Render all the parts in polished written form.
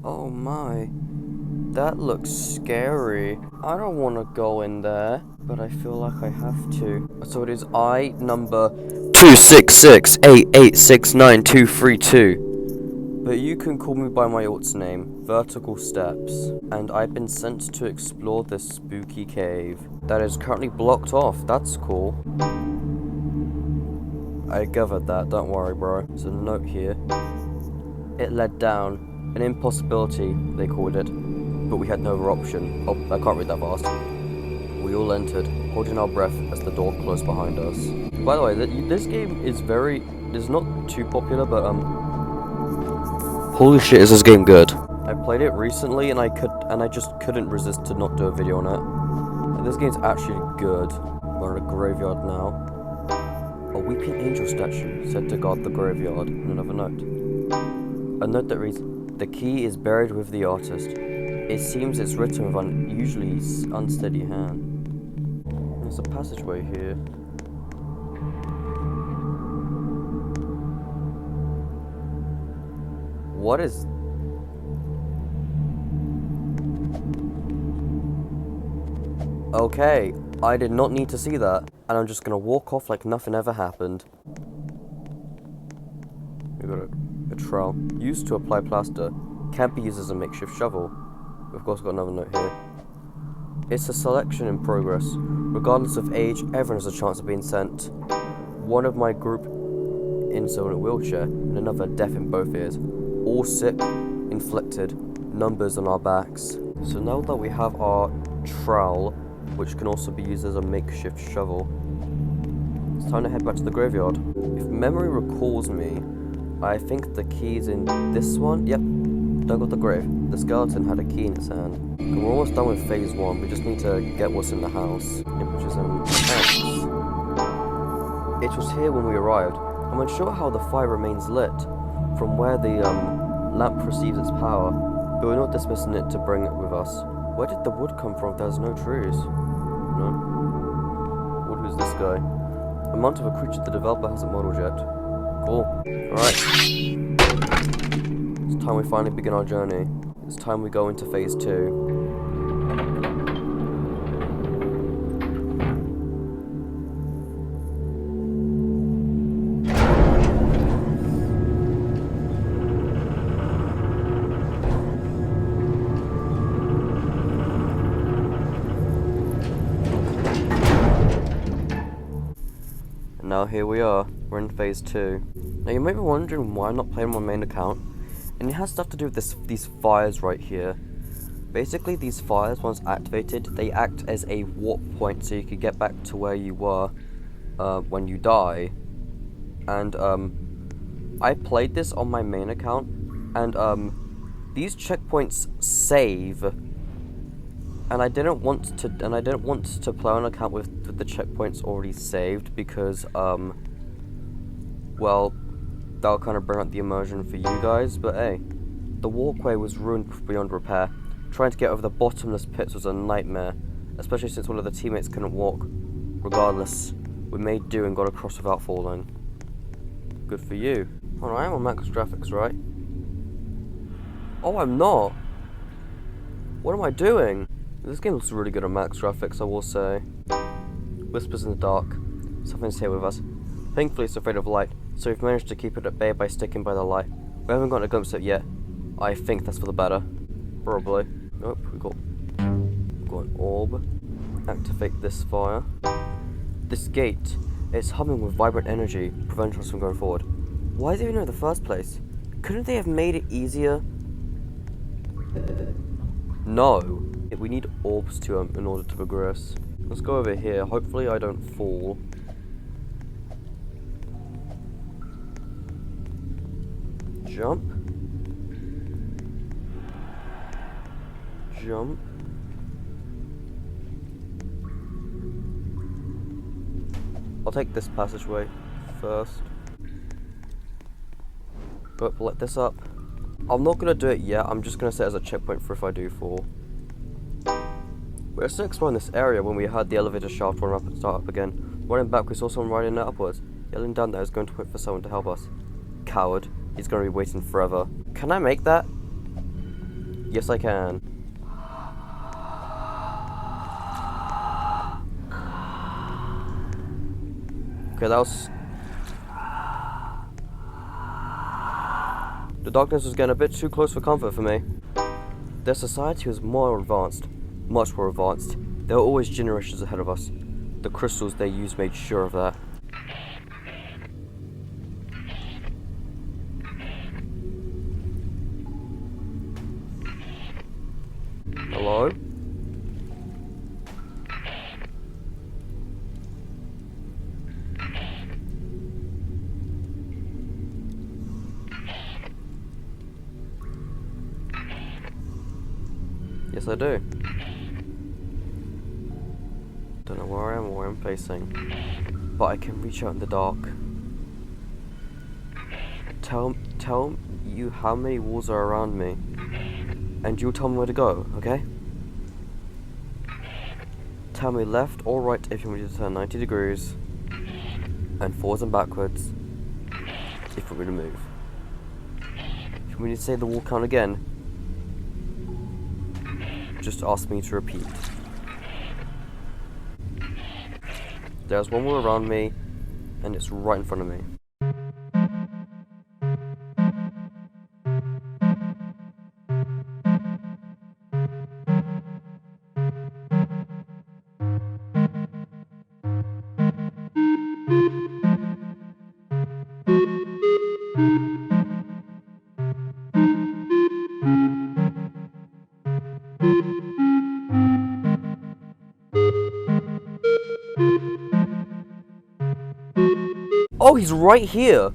Oh my. That looks scary. I don't want to go in there, but I feel like I have to. So it is I number 26688692232. But you can call me by my alt's name, Vertical Steps, and I've been sent to explore this spooky cave that is currently blocked off. That's cool. I gathered that, don't worry, bro. There's a note here. It led down. An impossibility, they called it. But we had no other option. Oh, I can't read that fast. We all entered, holding our breath as the door closed behind us. By the way, this game is not too popular, but holy shit, is this game good. I played it recently and I just couldn't resist to not do a video on it. And this game's actually good. We're in a graveyard now. A weeping angel statue said to guard the graveyard, and another note. A note that reads, "The key is buried with the artist. It seems it's written with an unusually unsteady hand." There's a passageway here. What is... Okay, I did not need to see that, and I'm just gonna walk off like nothing ever happened. We got a trowel. Used to apply plaster. Can't be used as a makeshift shovel. We've also got another note here. It's a selection in progress. Regardless of age, everyone has a chance of being sent. One of my group in a wheelchair, and another deaf in both ears. All sick, inflicted, numbers on our backs. So now that we have our trowel, which can also be used as a makeshift shovel, it's time to head back to the graveyard. If memory recalls me, I think the key's in this one. Yep, dug up the grave. The skeleton had a key in its hand. And we're almost done with phase 1. We just need to get what's in the house, which is an X. It was here when we arrived. I'm unsure how the fire remains lit from where the lamp receives its power, but we're not dismissing it to bring it with us. Where did the wood come from if there's no trees? No? What, who's this guy? A mount of a creature the developer hasn't modeled yet. Cool. Alright. It's time we finally begin our journey. It's time we go into phase 2. Now here we are, we're in phase 2. Now you may be wondering why I'm not playing on my main account, and it has stuff to do with these fires right here. Basically these fires, once activated, they act as a warp point so you can get back to where you were when you die. And I played this on my main account, and these checkpoints save. And I didn't want to play on an account with the checkpoints already saved because, well, that'll kind of bring out the immersion for you guys. But hey, the walkway was ruined beyond repair. Trying to get over the bottomless pits was a nightmare, especially since one of the teammates couldn't walk. Regardless, we made do and got across without falling. Good for you. Oh, I am on max graphics, right? Oh, I'm not. What am I doing? This game looks really good on max graphics, I will say. Whispers in the dark. Something's here with us. Thankfully it's afraid of light, so we've managed to keep it at bay by sticking by the light. We haven't gotten a glimpse of it yet. I think that's for the better. Probably. Nope, we've got an orb. Activate this fire. This gate, it's humming with vibrant energy, preventing us from going forward. Why is it even there in the first place? Couldn't they have made it easier? No. We need orbs to in order to progress. Let's go over here. Hopefully I don't fall. Jump. Jump. I'll take this passageway first. But let this up. I'm not gonna do it yet. I'm just gonna set it as a checkpoint for if I do fall. We were still exploring this area when we heard the elevator shaft run up and start up again. Running back, we saw someone riding it upwards, yelling down that he was going to wait for someone to help us. Coward. He's going to be waiting forever. Can I make that? Yes, I can. Okay, that was... The darkness was getting a bit too close for comfort for me. Their society was more advanced, much more advanced. They were always generations ahead of us. The crystals they used made sure of that. Hello? Yes, I do. Don't know where I am or where I'm facing, but I can reach out in the dark. Tell you how many walls are around me, and you'll tell me where to go, okay? Tell me left or right if you want me to turn 90 degrees, and forwards and backwards if you want me to move. If you want me to say the wall count again, just ask me to repeat. There's one wall around me, and it's right in front of me. Oh, he's right here!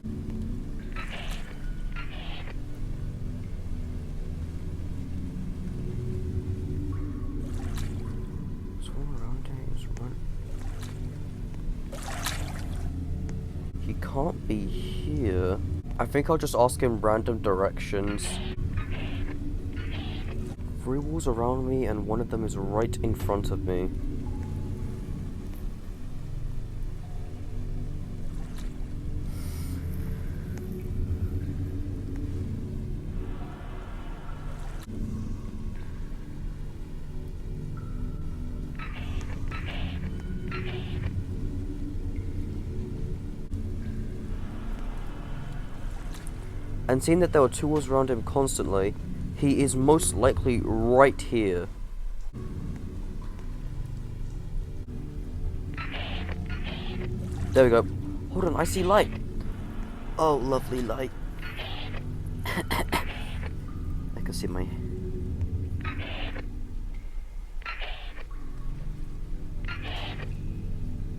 He can't be here. I think I'll just ask him random directions. 3 walls around me and one of them is right in front of me. And seeing that there were 2 walls around him constantly, he is most likely right here. There we go. Hold on, I see light. Oh, lovely light. I can see my...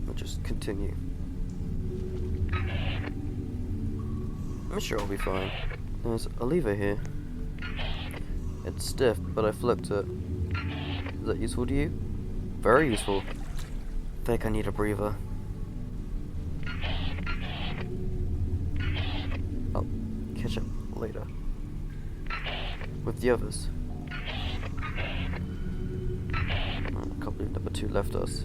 I'll just continue. I'm sure I'll be fine. There's a lever here. It's stiff, but I flipped it. Is that useful to you? Very useful. Think I need a breather. I'll catch up later. With the others. I can't believe number 2 left us.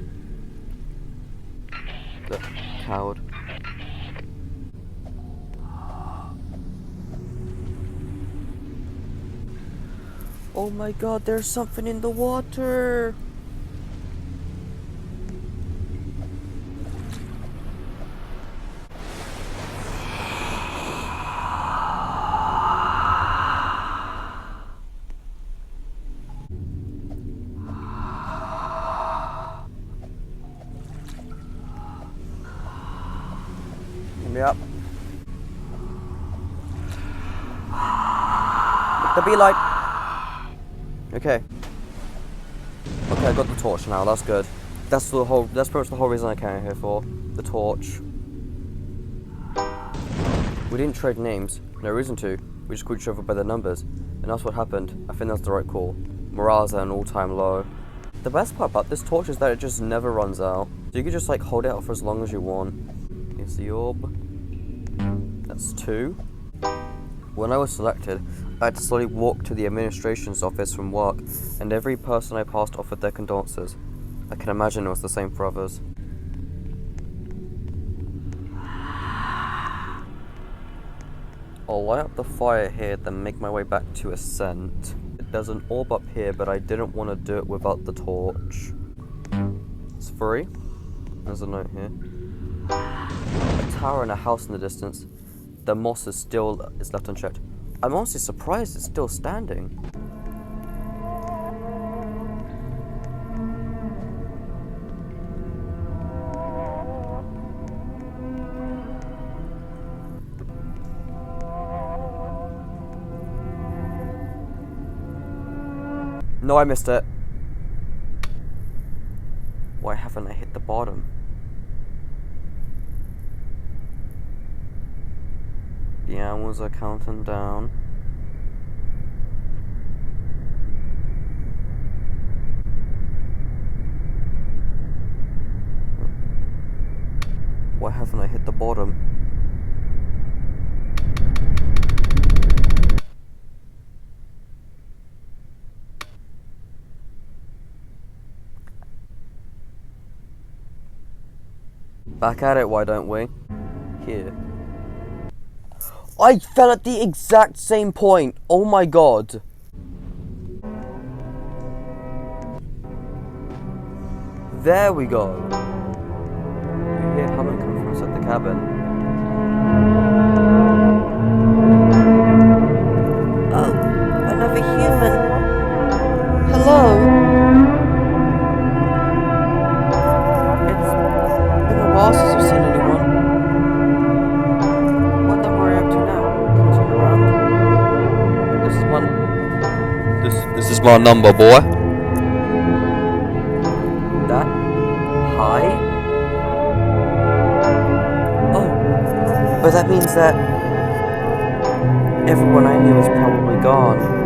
The coward. Oh my god, there's something in the water! Yep. The bee light! Okay. Okay, I got the torch now, that's good. That's pretty much the whole reason I came here for. The torch. We didn't trade names, no reason to. We just called each other by their numbers. And that's what happened. I think that's the right call. Morale's at an all-time low. The best part about this torch is that it just never runs out. So you can just like hold it out for as long as you want. Here's the orb. That's 2. When I was selected, I had to slowly walk to the administration's office from work, and every person I passed offered their condolences. I can imagine it was the same for others. I'll light up the fire here, then make my way back to Ascent. there's an orb up here, but I didn't want to do it without the torch. It's free. There's a note here. A tower and a house in the distance. The moss is left unchecked. I'm honestly surprised it's still standing. No, I missed it. Why haven't I hit the bottom? The hours are counting down. Why haven't I hit the bottom? Back at it, why don't we? Here. I fell at the exact same point! Oh my god! There we go! You hear humming coming from inside the cabin. Oh, another human! Hello? Since I've seen anyone. What the are you up to now? Continue around. This is my number, boy. That high? Oh, but that means that everyone I knew is probably gone.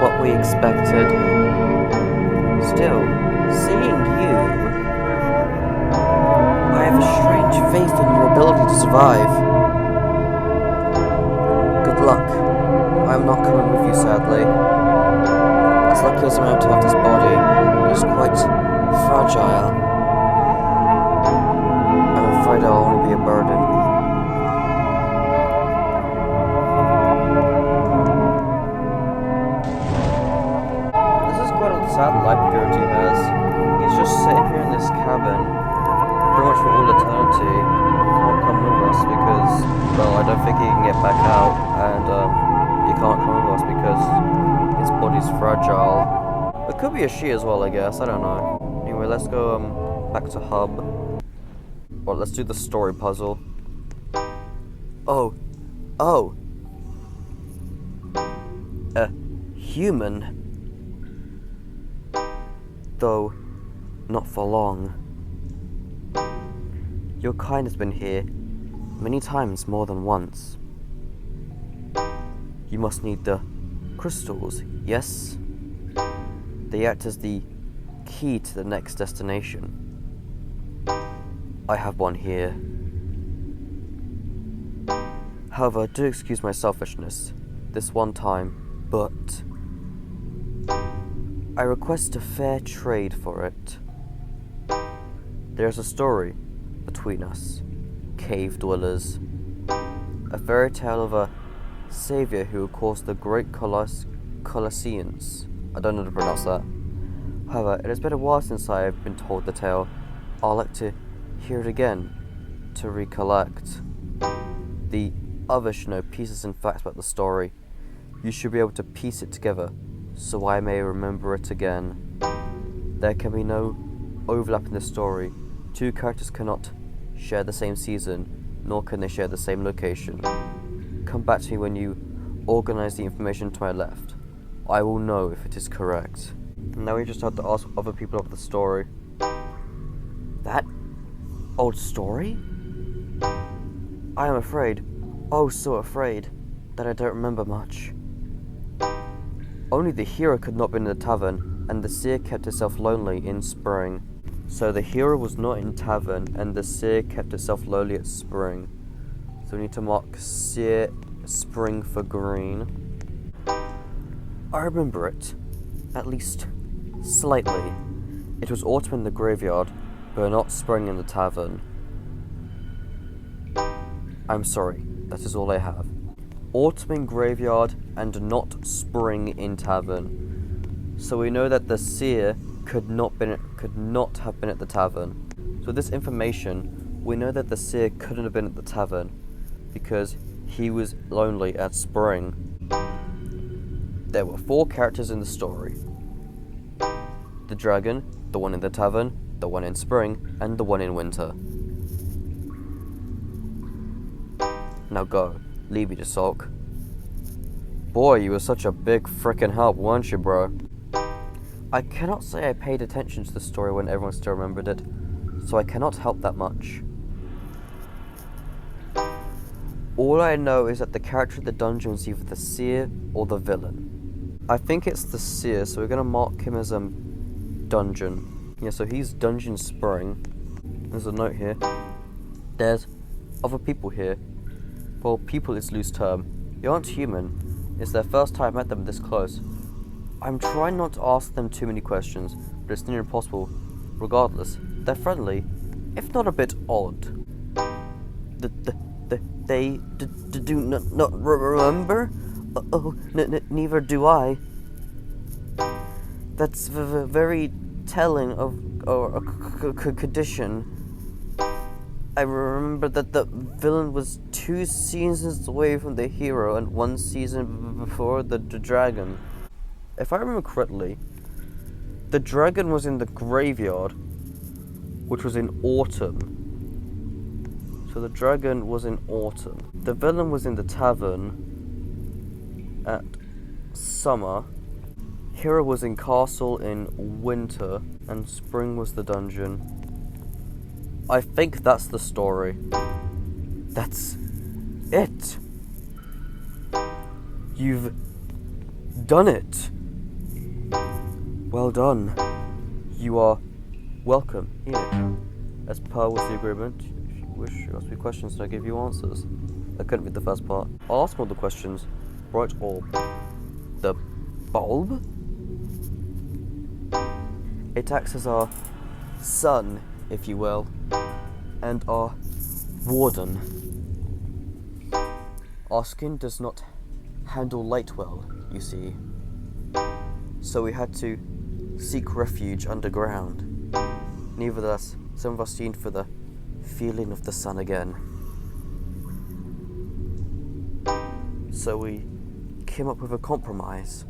What we expected. Still, seeing you, I have a strange faith in your ability to survive. Good luck. I am not coming with you, sadly. As lucky as I am to have this body, it is quite fragile. I'm afraid I'll only be a burden. Sad life Gertie has. He's just sitting here in this cabin, pretty much for all eternity. He can't come with us because, well, I don't think he can get back out, and he can't come with us because his body's fragile. It could be a she as well, I guess. I don't know. Anyway, let's go back to Hub. Well, let's do the story puzzle. Oh, a human. Though not for long. Your kind has been here many times, more than once. You must need the crystals, yes? They act as the key to the next destination. I have one here. However, do excuse my selfishness this one time, but I request a fair trade for it. There's a story between us, cave dwellers. A fairy tale of a savior who caused the great Colossians. I don't know how to pronounce that. However, it has been a while since I have been told the tale. I'd like to hear it again, to recollect. The others should know pieces and facts about the story. You should be able to piece it together, so I may remember it again. There can be no overlap in the story. Two characters cannot share the same season, nor can they share the same location. Come back to me when you organize the information to my left. I will know if it is correct. Now we just have to ask other people of the story. That old story? I am afraid, oh so afraid, that I don't remember much. Only the hero could not be in the tavern, and the seer kept herself lonely in spring. So the hero was not in tavern, and the seer kept herself lonely at spring. So we need to mark seer spring for green. I remember it, at least slightly. It was autumn in the graveyard, but not spring in the tavern. I'm sorry, that is all I have. Autumn in graveyard and not spring in tavern. So we know that the seer could not have been at the tavern. So with this information, we know that the seer couldn't have been at the tavern because he was lonely at spring. There were 4 characters in the story. The dragon, the one in the tavern, the one in spring, and the one in winter. Now go, leave me to sulk. Boy, you were such a big frickin' help, weren't you, bro? I cannot say I paid attention to the story when everyone still remembered it, so I cannot help that much. All I know is that the character in the dungeon is either the seer or the villain. I think it's the seer, so we're gonna mark him as dungeon. Yeah, so he's dungeon spring. There's a note here. There's other people here. Well, people is loose term. They aren't human. It's their first time I met them this close. I'm trying not to ask them too many questions, but it's near impossible. Regardless, they're friendly, if not a bit odd. They do not remember? Oh, neither do I. That's very telling of a condition. I remember that the villain was 2 seasons away from the hero and 1 season before the dragon. If I remember correctly, the dragon was in the graveyard, which was in autumn. So the dragon was in autumn. The villain was in the tavern at summer. Hero was in castle in winter, and spring was the dungeon. I think that's the story. That's it. You've done it. Well done. You are welcome here. As per with the agreement, if you wish to ask me questions, I give you answers. I couldn't read the first part. I'll ask all the questions. Bright orb. The bulb? It acts as our sun, if you will, and our warden. Our skin does not handle light well, you see. So we had to seek refuge underground. Nevertheless, some of us yearned for the feeling of the sun again. So we came up with a compromise.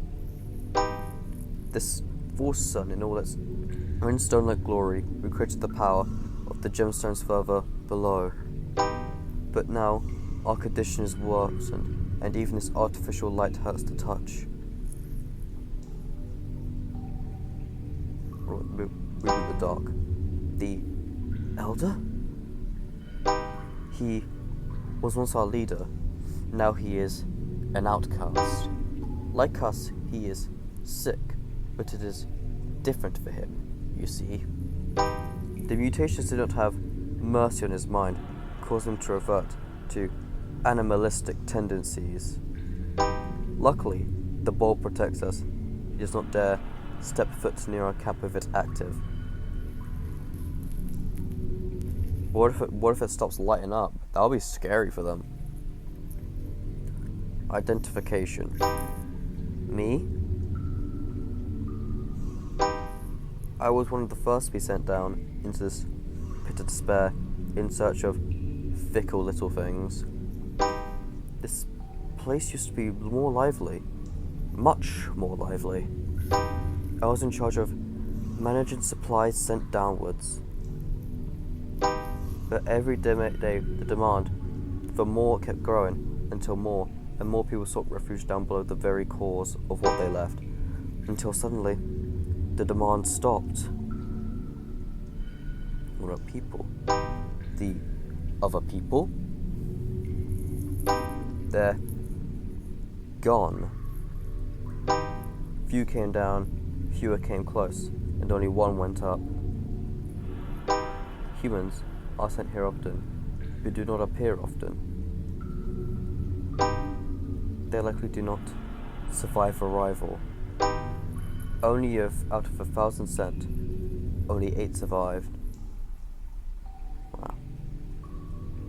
This false sun in all its rhinestone-like glory, we created the power of the gemstones further below. But now, our condition is worsened, and even this artificial light hurts to touch. Moving the dark. The Elder? He was once our leader. Now he is an outcast. Like us, he is sick, but it is different for him, you see. The mutations did not have mercy on his mind, causing him to revert to animalistic tendencies. Luckily, the bulb protects us. He does not dare step foot near our camp with it active. What if it stops lighting up? That'll be scary for them. Identification. Me? I was one of the first to be sent down into this pit of despair in search of fickle little things. This place used to be more lively. Much more lively. I was in charge of managing supplies sent downwards. But every day, the demand for more kept growing until more and more people sought refuge down below the very cause of what they left. Until suddenly, the demand stopped. What about people? The other people? They're gone. Few came down, fewer came close, and only one went up. Humans are sent here often, who do not appear often. They likely do not survive arrival. Only out of 1,000 sent, only 8 survived. Wow.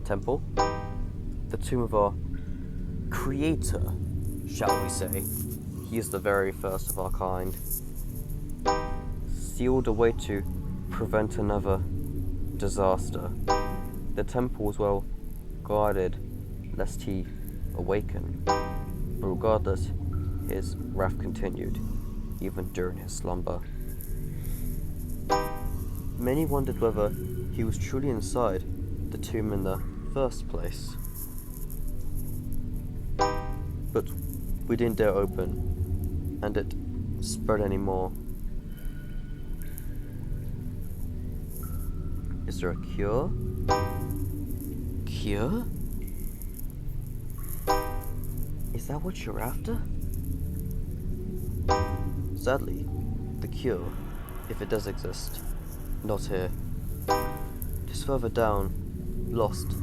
Temple? the tomb of our creator, shall we say. He is the very first of our kind, sealed away to prevent another disaster. The temple was well guarded lest he awaken, but regardless, his wrath continued, even during his slumber. Many wondered whether he was truly inside the tomb in the first place. But we didn't dare open, and it spread anymore. Is there a cure? Cure? Is that what you're after? Sadly, the cure, if it does exist, not here. Just further down, lost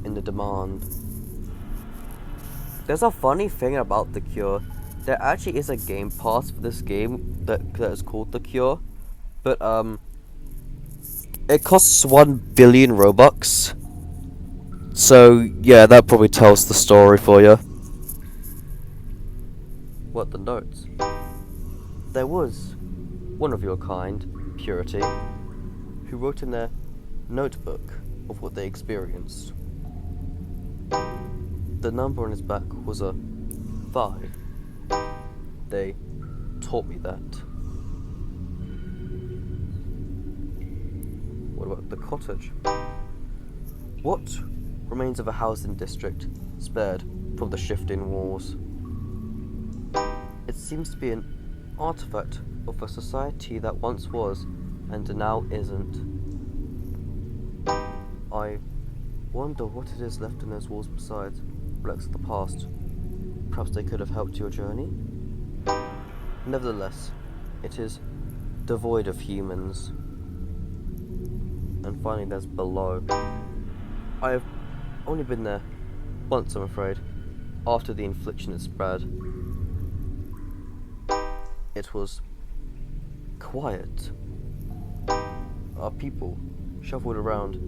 in the demand. There's a funny thing about the cure. There actually is a game pass for this game that is called the cure, but it costs 1 billion Robux. So yeah, that probably tells the story for you. What, the notes? There was one of your kind, Purity, who wrote in their notebook of what they experienced. The number on his back was a 5. They taught me that. What about the cottage? What remains of a housing district spared from the shifting walls? It seems to be an artifact of a society that once was and now isn't. I wonder what it is left in those walls besides relics of the past. Perhaps they could have helped your journey? Nevertheless, it is devoid of humans. And finally there's below. I have only been there once, I'm afraid, after the infliction had spread. It was quiet. Our people shuffled around,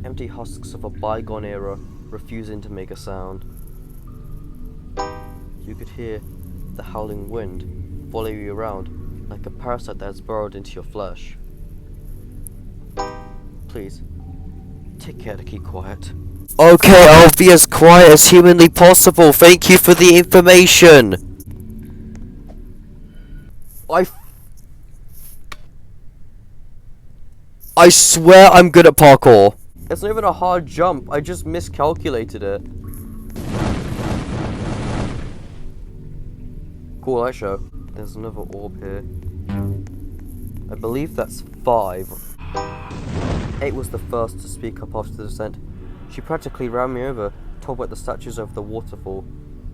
empty husks of a bygone era, refusing to make a sound. You could hear the howling wind follow you around like a parasite that has burrowed into your flesh. Please, take care to keep quiet. Okay, I'll be as quiet as humanly possible. Thank you for the information. I swear I'm good at parkour. It's not even a hard jump. I just miscalculated it. Cool light show. There's another orb here. I believe that's 5. 8 was the first to speak up after the descent. She practically ran me over, talking about the statues of the waterfall.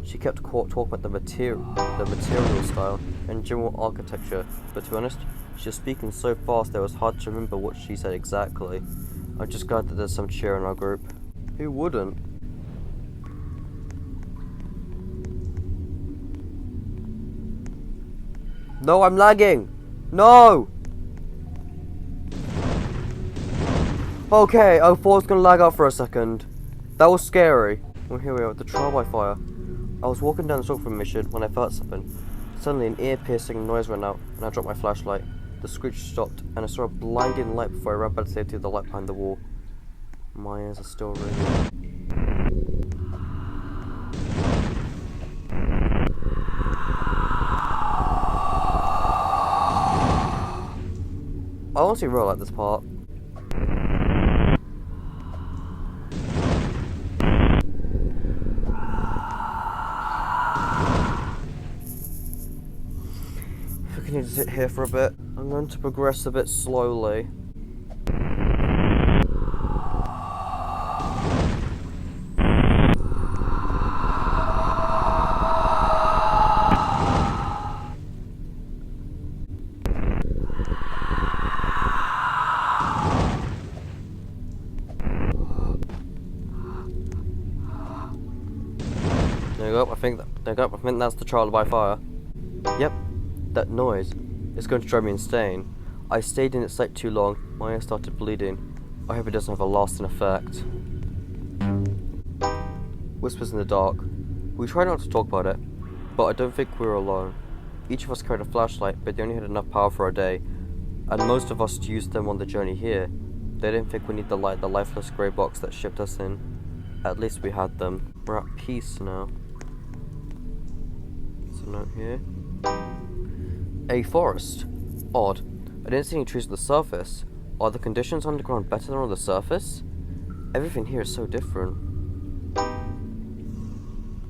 She kept talking about the material style and general architecture, but to be honest, she was speaking so fast that it was hard to remember what she said exactly. I'm just glad that there's some cheer in our group. Who wouldn't? No, I'm lagging! No! Okay, I thought I was gonna lag out for a second. That was scary. Well, here we are at the trial by fire. I was walking down the street for a mission when I felt something. Suddenly an ear-piercing noise ran out, and I dropped my flashlight. The screech stopped, and I saw a blinding light before I ran back to safety of the light behind the wall. My ears are still ringing. I honestly really like this part. We need to sit here for a bit. I'm going to progress a bit slowly. There you go. I think that's the trial by fire. Yep. That noise is going to drive me insane. I stayed in its sight too long. My ear started bleeding. I hope it doesn't have a lasting effect. Whispers in the dark. We try not to talk about it, but I don't think we're alone. Each of us carried a flashlight, but they only had enough power for a day, and most of us used them on the journey here. They didn't think we need to light the lifeless grey box that shipped us in. At least we had them. We're at peace now. There's a note here. A forest. Odd. I didn't see any trees on the surface. Are the conditions underground better than on the surface? Everything here is so different.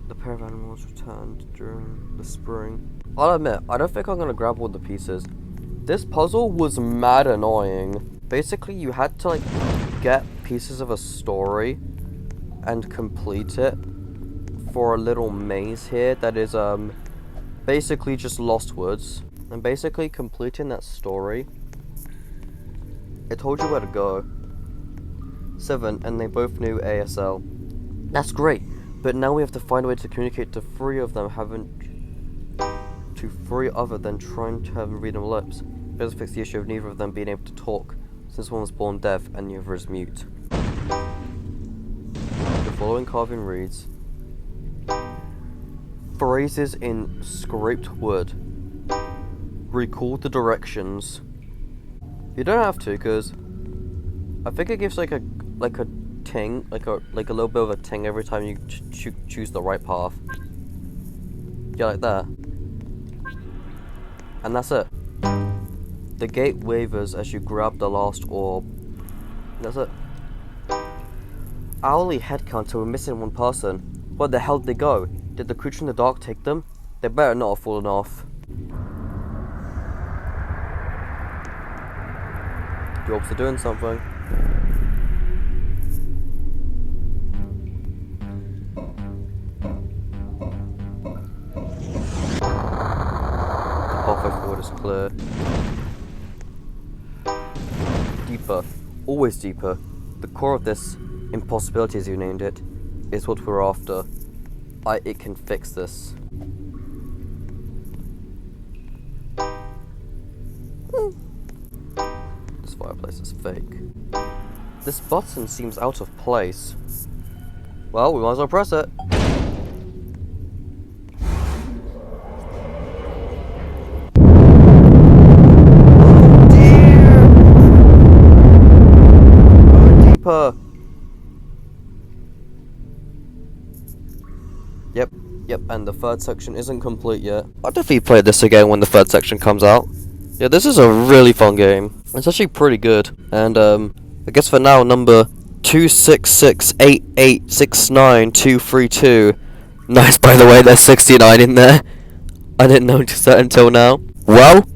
The pair of animals returned during the spring. I'll admit, I don't think I'm gonna grab all the pieces. This puzzle was mad annoying. Basically, you had to get pieces of a story and complete it for a little maze here that is basically just lost woods. And basically completing that story, it told you where to go. 7, and they both knew ASL. That's great, but now we have to find a way to communicate to 3 of them, to 3 other than trying to have them read them lips. It doesn't fix the issue of neither of them being able to talk, since one was born deaf and the other is mute. The following carving reads: phrases in scraped wood. Recall the directions. You don't have to, because I think it gives like a ting, like a little bit of a ting every time you choose the right path. Yeah, like that. And that's it. The gate wavers as you grab the last orb. That's it. Hourly head counter, we're missing 1 person. Where the hell did they go? Did the creature in the dark take them? They better not have fallen off. The orbs are doing something. The pathway forward is clear. Deeper. Always deeper. The core of this impossibility, as you named it, is what we're after. It can fix this. This fireplace is fake. This button seems out of place. Well, we might as well press it. Oh dear! Go deeper. Yep, and the 3rd section isn't complete yet. I'll definitely play this again when the 3rd section comes out. Yeah, this is a really fun game. It's actually pretty good. And, I guess for now, number 26688692232. Nice, by the way, there's 69 in there. I didn't notice that until now. Well...